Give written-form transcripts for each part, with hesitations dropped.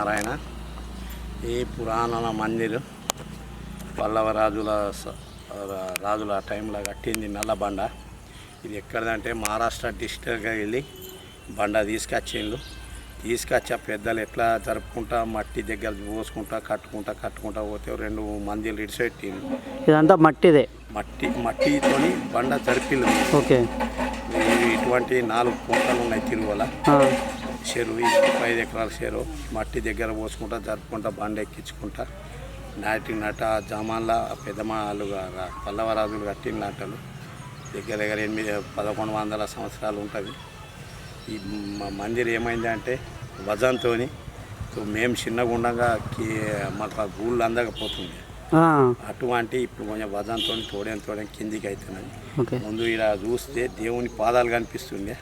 నారాయణ ఈ పురాణ మందిర్ పల్లవ రాజుల టైంలో కట్టింది నల్లబండ. ఇది ఎక్కడదంటే మహారాష్ట్ర డిస్ట్రిక్ట్గా వెళ్ళి బండ తీసుకొచ్చా పెద్దలు ఎట్లా జరుపుకుంటా మట్టి దగ్గర పోసుకుంటా కట్టుకుంటా పోతే 2 మందిలు ఇడిసెట్టింది. ఇదంతా మట్టితోని బండ జరిపిల్లు. ఓకే, ఇటువంటి 4 కుంటలు ఉన్నాయి తిరువల చెరువు, 5 ఎకరాల చెరువు. మట్టి దగ్గర పోసుకుంటా జరుపుకుంటా బండ ఎక్కించుకుంటా నట జమాన్ల పెద్దమాలు పల్లవ రాజులు కట్టిన నాటలు దగ్గర 1100 సంవత్సరాలు ఉంటుంది. ఈ మందిర్ ఏమైందంటే వజంతో మేము చిన్నగా ఉండగా మాకు ఆ గూళ్ళు అందకపోతుంది. అటువంటి ఇప్పుడు కొంచెం వజంతో తోడేం కిందికి అవుతున్నది. ముందు ఇలా చూస్తే దేవుని పాదాలు కనిపిస్తుండే,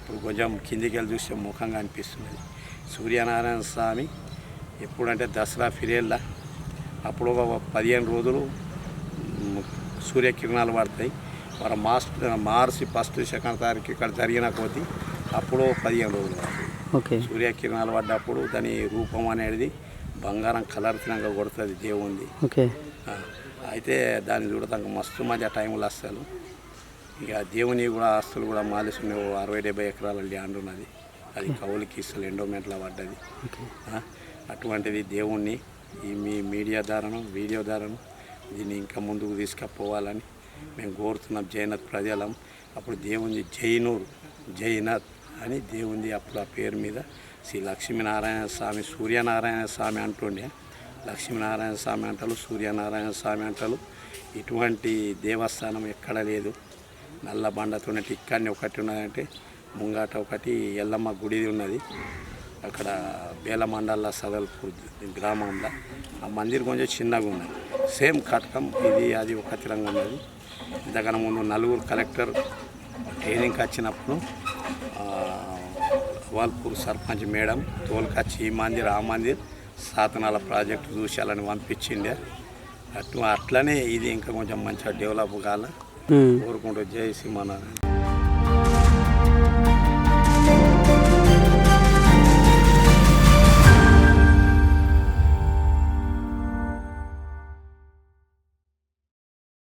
ఇప్పుడు కొంచెం కిందికి వెళ్ళి చూస్తే ముఖంగా అనిపిస్తున్నది. సూర్యనారాయణ స్వామి ఎప్పుడంటే దసరా ఫిరేళ్ళ అప్పుడు ఒక 15 రోజులు సూర్యకిరణాలు పడతాయి. మరి మార్చి 1, 2 తారీఖు ఇక్కడ జరిగిన కొద్దీ అప్పుడు 15 రోజులు పడుతుంది. సూర్యకిరణాలు పడ్డప్పుడు దాని రూపం అనేది బంగారం కలర్తినంగా కొడుతుంది దేవుంది. అయితే దాన్ని చూడటానికి మస్తు మంది ఆ టైంలో వస్తారు. ఇక దేవుని కూడా ఆస్తులు కూడా మాలిసిన 60-70 ఎకరాల ల్యాండ్ ఉన్నది. అది కౌలుకి ఇస్తలు ఎండోమెంట్లో పడ్డది. అటువంటిది దేవుణ్ణి ఈ మీ మీడియా ద్వారాను వీడియో ద్వారాను దీన్ని ఇంకా ముందుకు తీసుకుపోవాలని మేము కోరుతున్నాం. జైనత్ ప్రజలం అప్పుడు దేవుని జైనత్ అని దేవుంది అప్పుడు ఆ పేరు మీద శ్రీ లక్ష్మీనారాయణ స్వామి సూర్యనారాయణ స్వామి అంటుండే. లక్ష్మీనారాయణ స్వామి అంటారు, సూర్యనారాయణ స్వామి అంటారు. ఇటువంటి దేవస్థానం ఎక్కడ లేదు. నల్ల బండతో ఇక్కడనే ఒకటి ఉన్నదంటే ముంగాట ఒకటి ఎల్లమ్మ గుడి ఉన్నది. అక్కడ బేలమండల సదల్పూర్ గ్రామంలో ఆ మందిర్ కొంచెం చిన్నగా ఉన్నది. సేమ్ కటకం ఇది అది ఒక తిరంగా ఉన్నది. ఇంతకన్నా ముందు 4 కలెక్టర్ ట్రైనింగ్కి వచ్చినప్పుడు వాల్పూర్ సర్పంచ్ మేడం తోలుకొచ్చి ఈ మందిర్ ఆ మందిర్ సాధనాల ప్రాజెక్టు చూసాలని పంపించిండే. అట్లనే ఇది ఇంకా కొంచెం మంచిగా డెవలప్ కావాలని కోరుకుంటూ జై శ్రీమన్నారాయణ.